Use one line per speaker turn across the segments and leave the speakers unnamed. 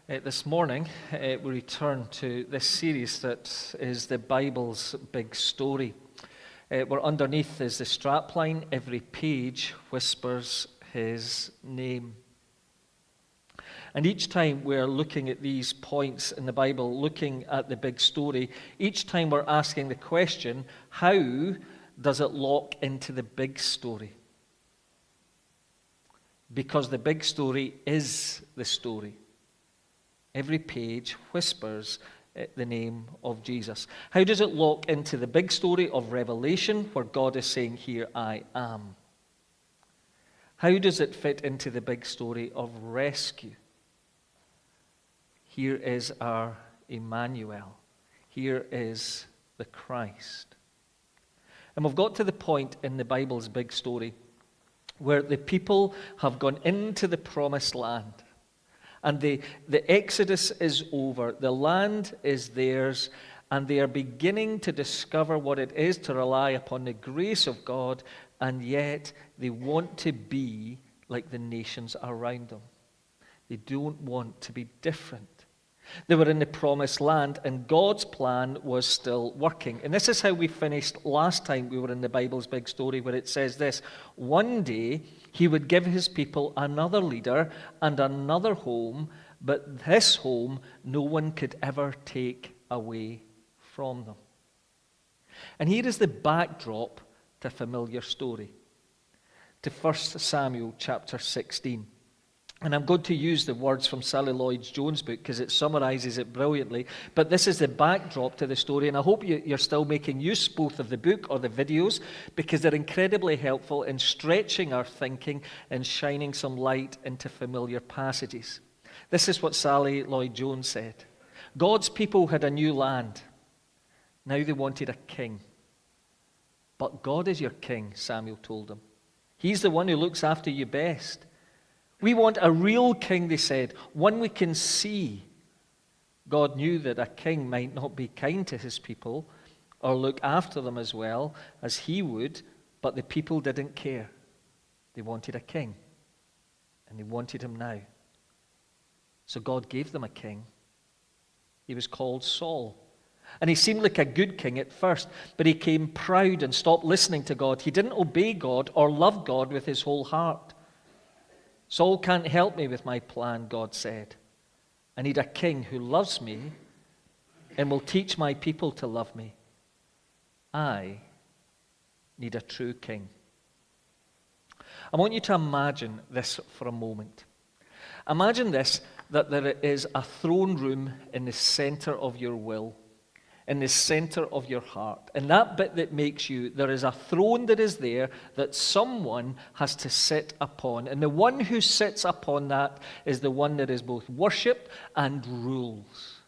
This morning, we return to this series that is the Bible's big story. Where underneath is the strapline, every page whispers his name. And each time we're looking at these points in the Bible, looking at the big story, each time we're asking the question, how does it lock into the big story? Because the big story is the story. Every page whispers the name of Jesus. How does it lock into the big story of Revelation, where God is saying, "Here I am"? How does it fit into the big story of rescue? Here is our Emmanuel. Here is the Christ. And we've got to the point in the Bible's big story where the people have gone into the promised land. And the Exodus is over. The land is theirs. And they are beginning to discover what it is to rely upon the grace of God. And yet they want to be like the nations around them. They don't want to be different. They were in the promised land, and God's plan was still working. And this is how we finished last time we were in the Bible's big story, where it says this: one day he would give his people another leader and another home, but this home no one could ever take away from them. And here is the backdrop to a familiar story, to 1 Samuel chapter 16. And I'm going to use the words from Sally Lloyd-Jones' book because it summarizes it brilliantly. But this is the backdrop to the story, and I hope you're still making use both of the book or the videos, because they're incredibly helpful in stretching our thinking and shining some light into familiar passages. This is what Sally Lloyd-Jones said. God's people had a new land. Now they wanted a king. But God is your king, Samuel told them. He's the one who looks after you best. We want a real king, they said, one we can see. God knew that a king might not be kind to his people or look after them as well as he would, but the people didn't care. They wanted a king, and they wanted him now. So God gave them a king. He was called Saul. And he seemed like a good king at first, but he came proud and stopped listening to God. He didn't obey God or love God with his whole heart. Saul can't help me with my plan, God said. I need a king who loves me and will teach my people to love me. I need a true king. I want you to imagine this for a moment. Imagine this, that there is a throne room in the center of your will, in the center of your heart. And that bit that makes you, there is a throne that is there that someone has to sit upon. And the one who sits upon that is the one that is both worship and rules.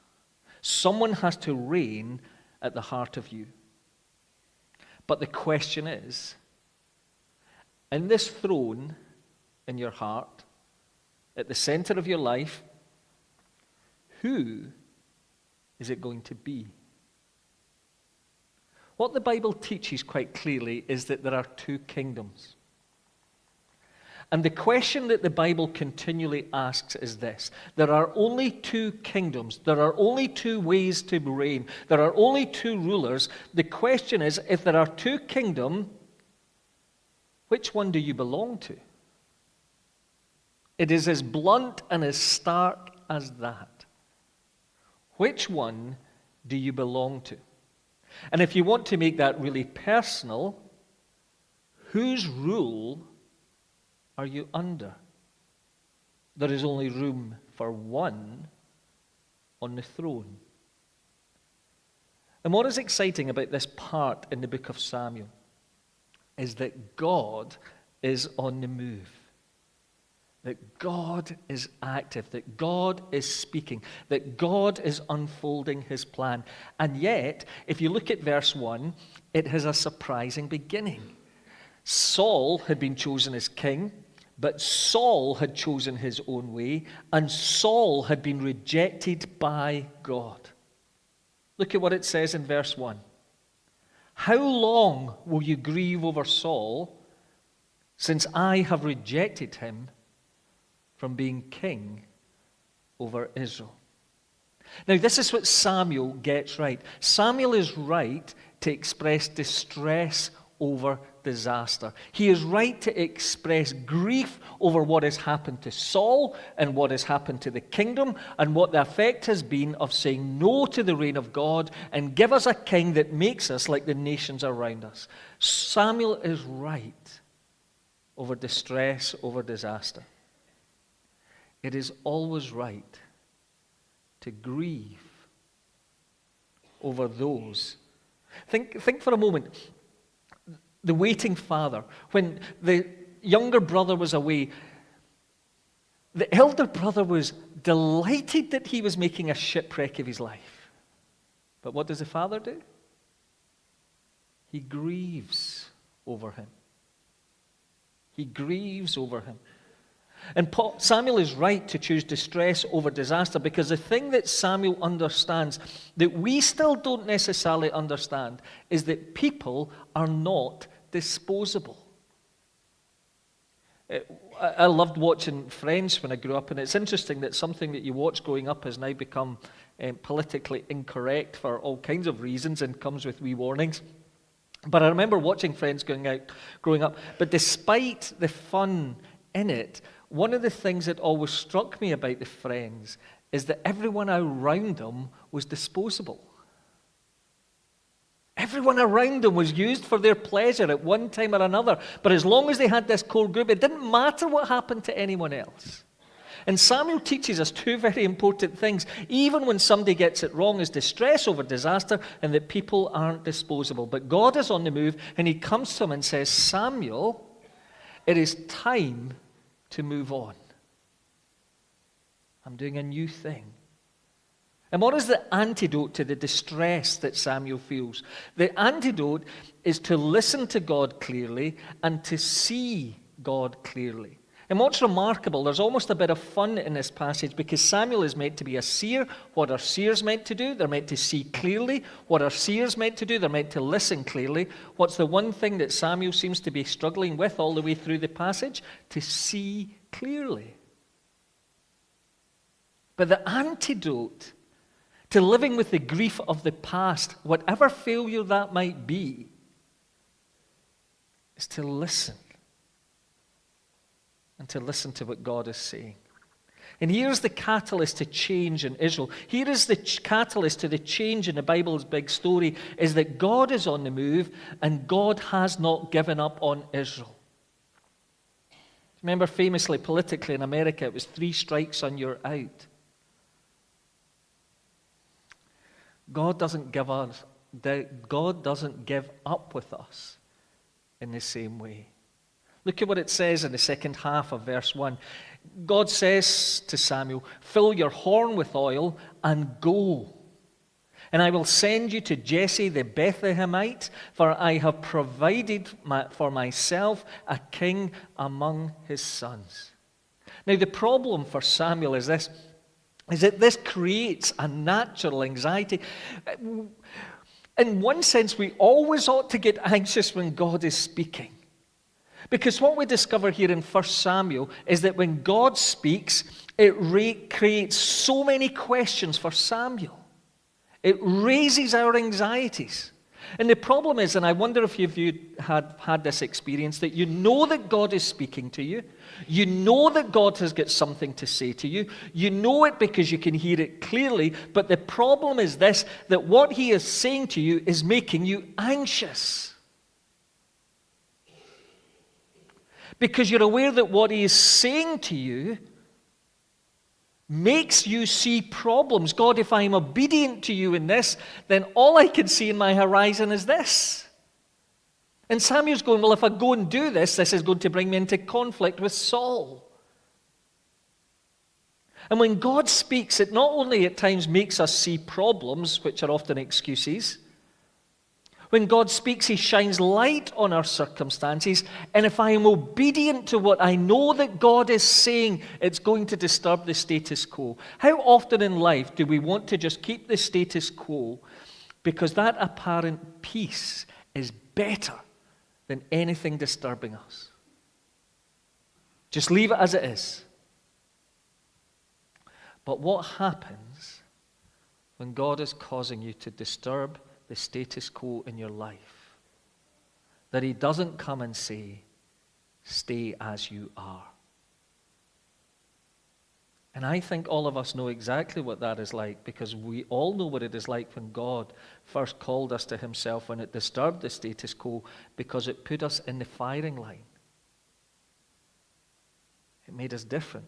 Someone has to reign at the heart of you. But the question is, in this throne in your heart, at the center of your life, who is it going to be? What the Bible teaches quite clearly is that there are two kingdoms. And the question that the Bible continually asks is this: there are only two kingdoms. There are only two ways to reign. There are only two rulers. The question is, if there are two kingdoms, which one do you belong to? It is as blunt and as stark as that. Which one do you belong to? And if you want to make that really personal, whose rule are you under? There is only room for one on the throne. And what is exciting about this part in the book of Samuel is that God is on the move. That God is active, that God is speaking, that God is unfolding his plan. And yet, if you look at verse 1, it has a surprising beginning. Saul had been chosen as king, but Saul had chosen his own way, and Saul had been rejected by God. Look at what it says in verse 1. How long will you grieve over Saul, since I have rejected him from being king over Israel. Now, this is what Samuel gets right. Samuel is right to express distress over disaster. He is right to express grief over what has happened to Saul and what has happened to the kingdom and what the effect has been of saying no to the reign of God and give us a king that makes us like the nations around us. Samuel is right over distress, over disaster. It is always right to grieve over those. Think for a moment. The waiting father, when the younger brother was away, the elder brother was delighted that he was making a shipwreck of his life. But what does the father do? He grieves over him. He grieves over him. And Samuel is right to choose distress over disaster, because the thing that Samuel understands that we still don't necessarily understand is that people are not disposable. I loved watching Friends when I grew up, and it's interesting that something that you watch growing up has now become politically incorrect for all kinds of reasons and comes with wee warnings. But I remember watching Friends growing up, but despite the fun in it, one of the things that always struck me about the Friends is that everyone around them was disposable. Everyone around them was used for their pleasure at one time or another. But as long as they had this core group, it didn't matter what happened to anyone else. And Samuel teaches us two very important things. Even when somebody gets it wrong, is distress over disaster, and that people aren't disposable. But God is on the move, and he comes to him and says, Samuel, it is time to move on. I'm doing a new thing. And what is the antidote to the distress that Samuel feels? The antidote is to listen to God clearly and to see God clearly. And what's remarkable, there's almost a bit of fun in this passage, because Samuel is meant to be a seer. What are seers meant to do? They're meant to see clearly. What are seers meant to do? They're meant to listen clearly. What's the one thing that Samuel seems to be struggling with all the way through the passage? To see clearly. But the antidote to living with the grief of the past, whatever failure that might be, is to listen. And to listen to what God is saying. And here's the catalyst to change in Israel. Here is the catalyst to the change in the Bible's big story, is that God is on the move and God has not given up on Israel. Remember, famously, politically in America, it was 3 strikes and you're out. God doesn't give up with us in the same way. Look at what it says in the second half of verse 1. God says to Samuel, fill your horn with oil and go. And I will send you to Jesse the Bethlehemite, for I have provided for myself a king among his sons. Now the problem for Samuel is this, is that this creates a natural anxiety. In one sense, we always ought to get anxious when God is speaking. Because what we discover here in 1 Samuel is that when God speaks, it creates so many questions for Samuel. It raises our anxieties. And the problem is, and I wonder if you had this experience, that you know that God is speaking to you. You know that God has got something to say to you. You know it because you can hear it clearly. But the problem is this, that what he is saying to you is making you anxious. Because you're aware that what he is saying to you makes you see problems. God, if I'm obedient to you in this, then all I can see in my horizon is this. And Samuel's going, well, if I go and do this, this is going to bring me into conflict with Saul. And when God speaks, it not only at times makes us see problems, which are often excuses. When God speaks, he shines light on our circumstances. And if I am obedient to what I know that God is saying, it's going to disturb the status quo. How often in life do we want to just keep the status quo because that apparent peace is better than anything disturbing us? Just leave it as it is. But what happens when God is causing you to disturb the status quo in your life? That he doesn't come and say, stay as you are. And I think all of us know exactly what that is like, because we all know what it is like when God first called us to himself, when it disturbed the status quo, because it put us in the firing line. It made us different.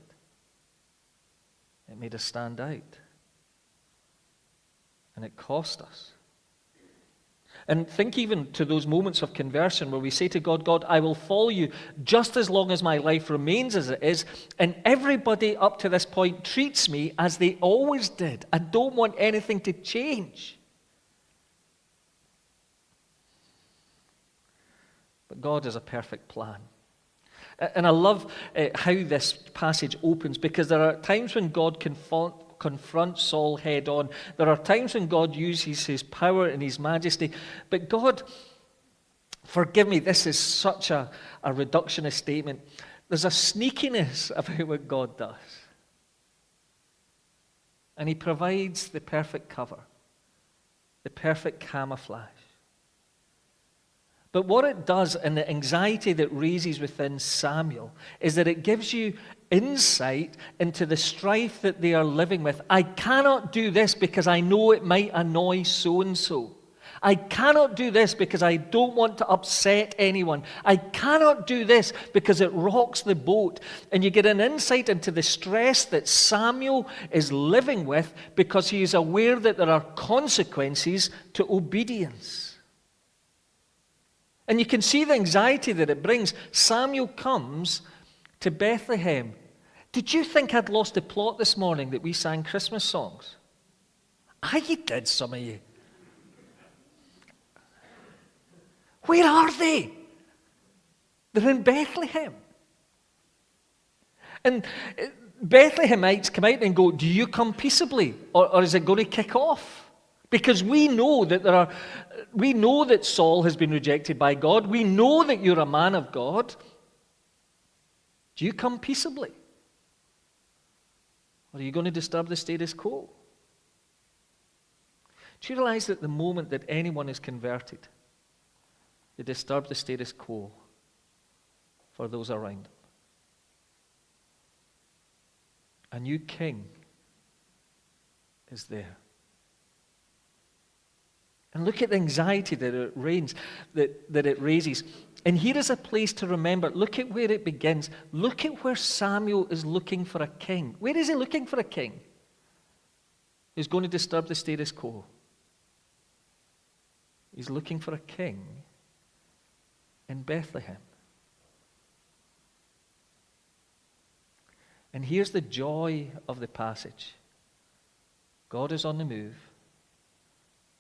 It made us stand out. And it cost us. And think even to those moments of conversion where we say to God, God, I will follow you just as long as my life remains as it is, and everybody up to this point treats me as they always did. I don't want anything to change. But God has a perfect plan. And I love how this passage opens, because there are times when God confronts Saul head on. There are times when God uses his power and his majesty. But God, forgive me, this is such a reductionist statement. There's a sneakiness about what God does. And he provides the perfect cover, the perfect camouflage. But what it does, and the anxiety that raises within Samuel, is that it gives you insight into the strife that they are living with. I cannot do this because I know it might annoy so-and-so. I cannot do this because I don't want to upset anyone. I cannot do this because it rocks the boat. And you get an insight into the stress that Samuel is living with, because he is aware that there are consequences to obedience. And you can see the anxiety that it brings. Samuel comes to Bethlehem. Did you think I'd lost the plot this morning that we sang Christmas songs? You did, some of you. Where are they? They're in Bethlehem. And Bethlehemites come out and go, do you come peaceably? Or is it going to kick off? Because we know that Saul has been rejected by God. We know that you're a man of God. Do you come peaceably? Or are you going to disturb the status quo? Do you realize that the moment that anyone is converted, they disturb the status quo for those around them? A new king is there. And look at the anxiety that it raises. And here is a place to remember. Look at where it begins. Look at where Samuel is looking for a king. Where is he looking for a king who's going to disturb the status quo? He's looking for a king in Bethlehem. And here's the joy of the passage. God is on the move.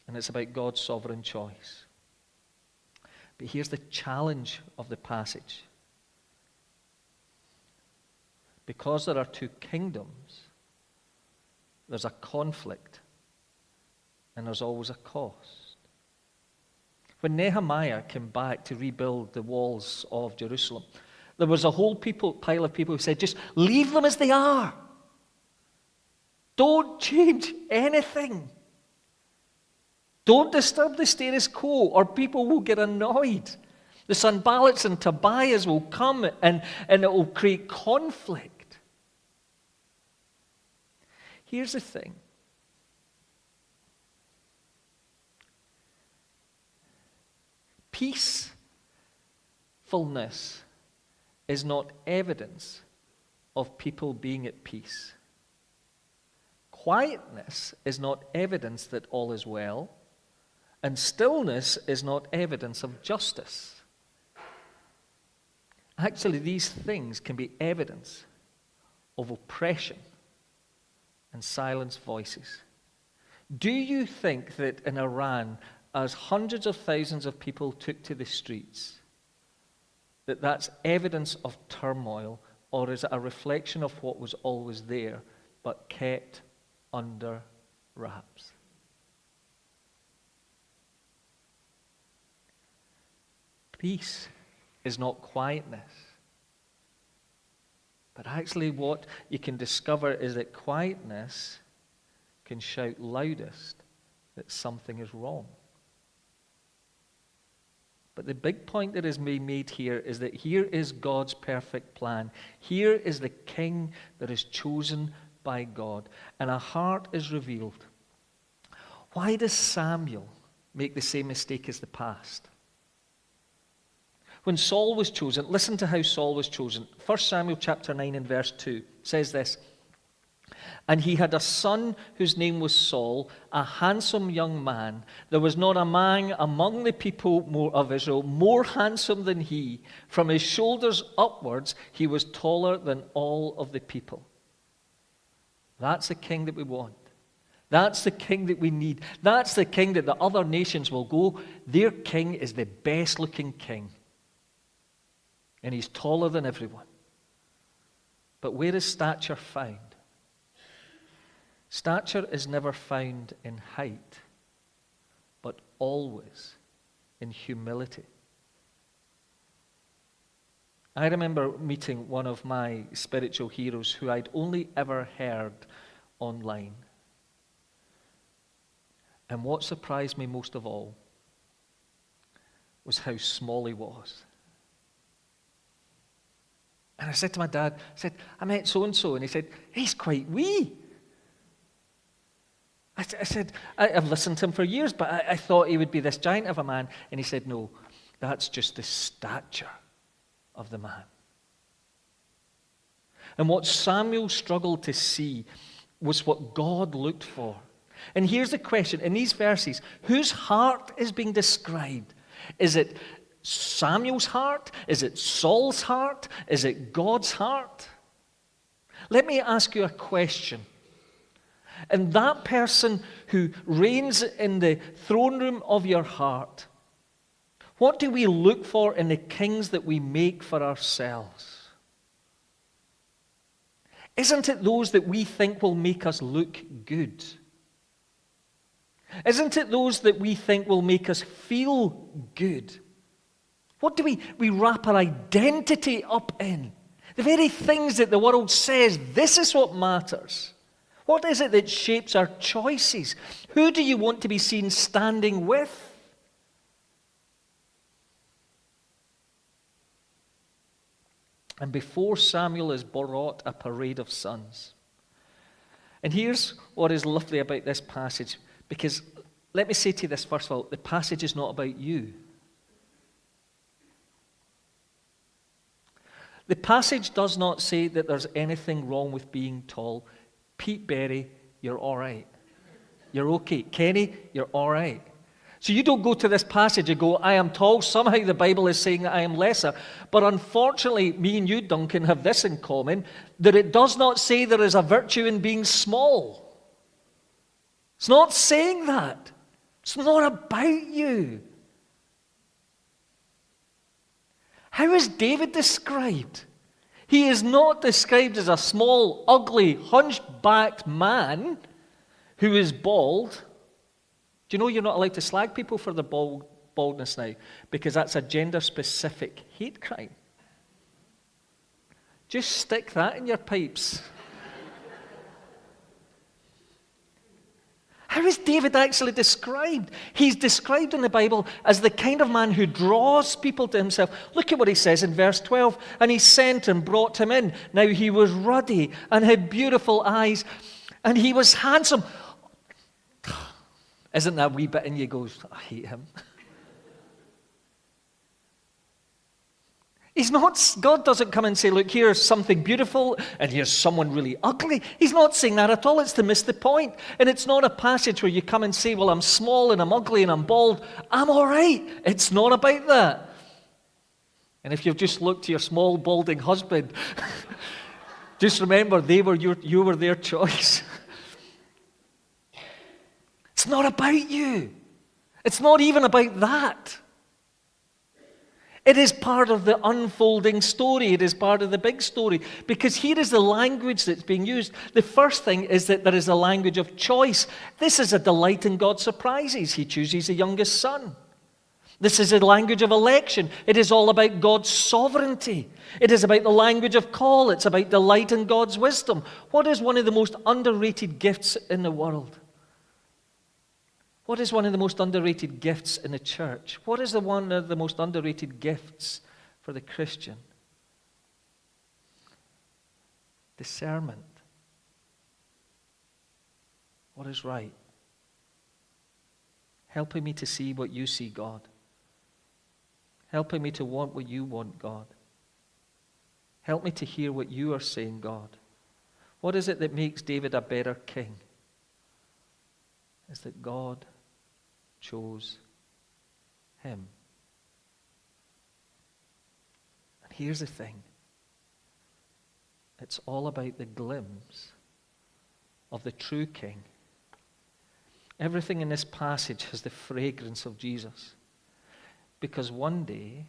And it's about God's sovereign choice. But here's the challenge of the passage. Because there are two kingdoms, there's a conflict, and there's always a cost. When Nehemiah came back to rebuild the walls of Jerusalem, there was a whole pile of people who said, just leave them as they are. Don't change anything. Don't disturb the status quo, or people will get annoyed. The Sanballats and Tobiahs will come, and it will create conflict. Here's the thing. Peacefulness is not evidence of people being at peace. Quietness is not evidence that all is well. And stillness is not evidence of justice. Actually, these things can be evidence of oppression and silenced voices. Do you think that in Iran, as hundreds of thousands of people took to the streets, that that's evidence of turmoil, or is it a reflection of what was always there but kept under wraps? Peace is not quietness. But actually what you can discover is that quietness can shout loudest that something is wrong. But the big point that is being made here is that here is God's perfect plan. Here is the king that is chosen by God, and a heart is revealed. Why does Samuel make the same mistake as the past? When Saul was chosen, listen to how Saul was chosen. 1 Samuel chapter 9 and verse 2 says this, "And he had a son whose name was Saul, a handsome young man. There was not a man among the people of Israel more handsome than he. From his shoulders upwards, he was taller than all of the people." That's the king that we want. That's the king that we need. That's the king that the other nations will go, their king is the best looking king. And he's taller than everyone. But where is stature found? Stature is never found in height, but always in humility. I remember meeting one of my spiritual heroes who I'd only ever heard online. And what surprised me most of all was how small he was. And I said to my dad, I met so-and-so, and he said, he's quite wee. I said, I've listened to him for years, but I thought he would be this giant of a man. And he said, no, that's just the stature of the man. And what Samuel struggled to see was what God looked for. And here's the question, in these verses, whose heart is being described? Is it Samuel's heart? Is it Saul's heart? Is it God's heart? Let me ask you a question. And that person who reigns in the throne room of your heart, what do we look for in the kings that we make for ourselves? Isn't it those that we think will make us look good? Isn't it those that we think will make us feel good? What do we wrap our identity up in? The very things that the world says, this is what matters. What is it that shapes our choices? Who do you want to be seen standing with? And before Samuel is brought a parade of sons. And here's what is lovely about this passage, because let me say to you this first of all, the passage is not about you. The passage does not say that there's anything wrong with being tall. Pete Berry, you're all right. You're okay. Kenny, you're all right. So you don't go to this passage and go, I am tall. Somehow the Bible is saying that I am lesser. But unfortunately, me and you, Duncan, have this in common, that it does not say there is a virtue in being small. It's not saying that. It's not about you. How is David described? He is not described as a small, ugly, hunchbacked man who is bald. Do you know you're not allowed to slag people for their baldness now? Because that's a gender-specific hate crime. Just stick that in your pipes. How is David actually described? He's described in the Bible as the kind of man who draws people to himself. Look at what he says in verse 12. And he sent and brought him in. Now he was ruddy and had beautiful eyes, and he was handsome. Isn't that wee bit in you goes, I hate him? He's not, God doesn't come and say, look, here's something beautiful and here's someone really ugly. He's not saying that at all. It's to miss the point. And it's not a passage where you come and say, well, I'm small and I'm ugly and I'm bald. I'm all right. It's not about that. And if you've just looked to your small, balding husband, just remember you were their choice. It's not about you. It's not even about that. It is part of the unfolding story. It is part of the big story. Because here is the language that's being used. The first thing is that there is a language of choice. This is a delight in God's surprises. He chooses the youngest son. This is the language of election. It is all about God's sovereignty. It is about the language of call. It's about delight in God's wisdom. What is one of the most underrated gifts in the world? What is one of the most underrated gifts in the church? What is one of the most underrated gifts for the Christian? Discernment. What is right? Helping me to see what you see, God. Helping me to want what you want, God. Help me to hear what you are saying, God. What is it that makes David a better king? It's that God chose him. And here's the thing. It's all about the glimpse of the true king. Everything in this passage has the fragrance of Jesus. Because one day,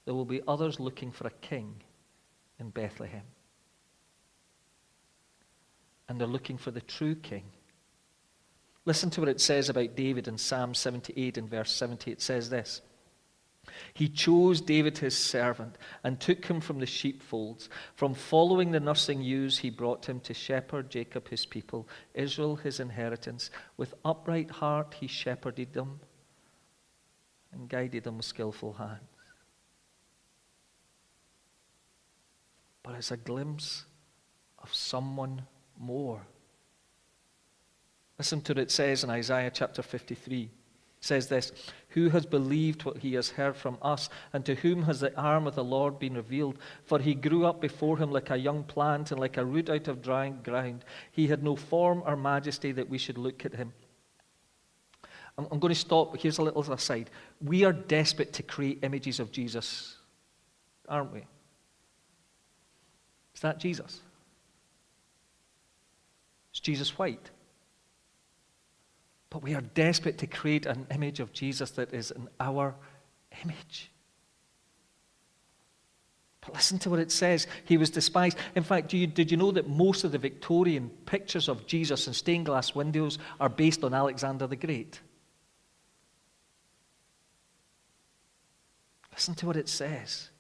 there will be others looking for a king in Bethlehem. And they're looking for the true king. Listen to what it says about David in Psalm 78 and verse 70. It says this: He chose David his servant and took him from the sheepfolds. From following the nursing ewes, he brought him to shepherd Jacob his people, Israel his inheritance. With upright heart he shepherded them and guided them with skillful hands. But it's a glimpse of someone more. Listen to what it says in Isaiah chapter 53. It says this: Who has believed what he has heard from us, and to whom has the arm of the Lord been revealed? For he grew up before him like a young plant and like a root out of dry ground. He had no form or majesty that we should look at him. I'm going to stop. Here's a little aside. We are desperate to create images of Jesus, aren't we? Is that Jesus? Is Jesus white? But we are desperate to create an image of Jesus that is in our image. But listen to what it says. He was despised. In fact, did you know that most of the Victorian pictures of Jesus in stained glass windows are based on Alexander the Great? Listen to what it says.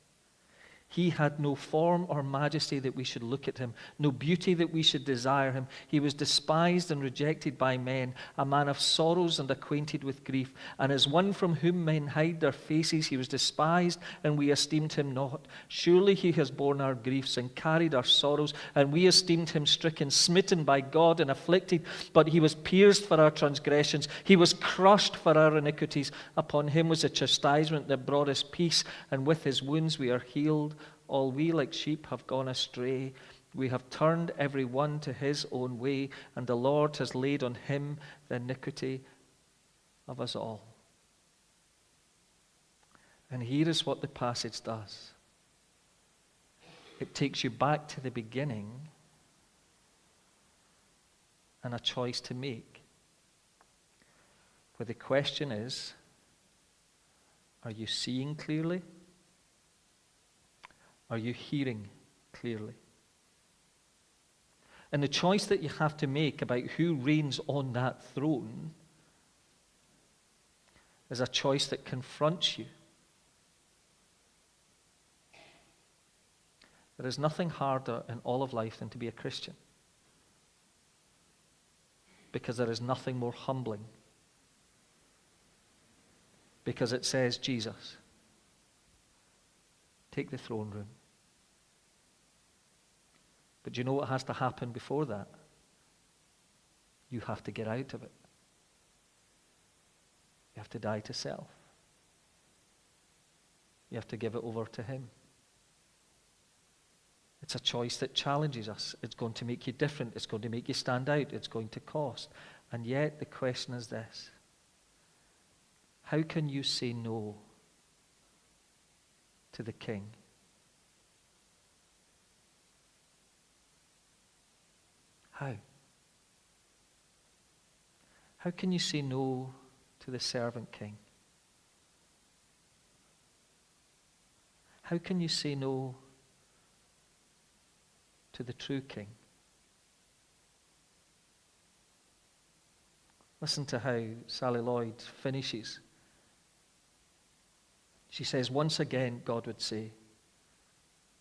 He had no form or majesty that we should look at him, no beauty that we should desire him. He was despised and rejected by men, a man of sorrows and acquainted with grief. And as one from whom men hide their faces, he was despised, and we esteemed him not. Surely he has borne our griefs and carried our sorrows, and we esteemed him stricken, smitten by God, and afflicted. But he was pierced for our transgressions. He was crushed for our iniquities. Upon him was the chastisement that brought us peace, and with his wounds we are healed. All we like sheep have gone astray. We have turned every one to his own way, and the Lord has laid on him the iniquity of us all. And here is what the passage does. It takes you back to the beginning and a choice to make. Where the question is, are you seeing clearly? Are you hearing clearly? And the choice that you have to make about who reigns on that throne is a choice that confronts you. There is nothing harder in all of life than to be a Christian, because there is nothing more humbling, because it says, Jesus, take the throne room. But do you know what has to happen before that? You have to get out of it. You have to die to self. You have to give it over to him. It's a choice that challenges us. It's going to make you different. It's going to make you stand out. It's going to cost. And yet the question is this: how can you say no to the King? How? How can you say no to the servant king? How can you say no to the true king? Listen to how Sally Lloyd finishes She says, once again, God would say,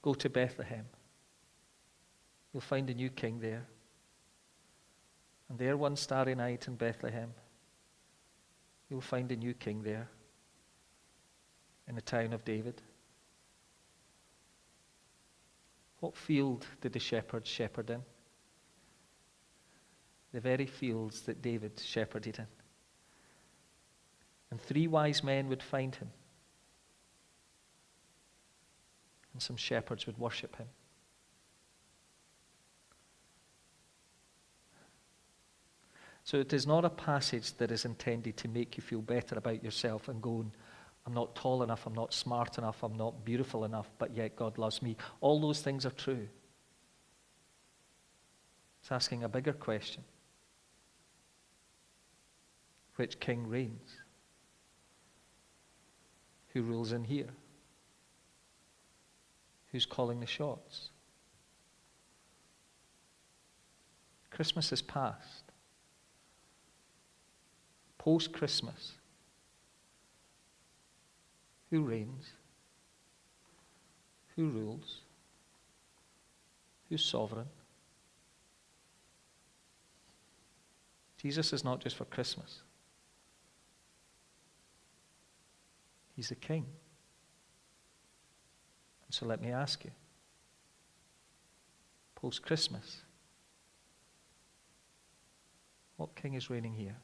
go to Bethlehem. You'll find a new king there. And there one starry night in Bethlehem, you'll find a new king there in the town of David. What field did the shepherds shepherd in? The very fields that David shepherded in. And 3 wise men would find him. And some shepherds would worship him. So it is not a passage that is intended to make you feel better about yourself and going, I'm not tall enough, I'm not smart enough, I'm not beautiful enough, but yet God loves me. All those things are true. It's asking a bigger question. Which king reigns? Who rules in here? Who's calling the shots? Christmas is past. Post-Christmas, who reigns? Who rules? Who's sovereign? Jesus is not just for Christmas. He's the King. And so let me ask you, post-Christmas, what king is reigning here?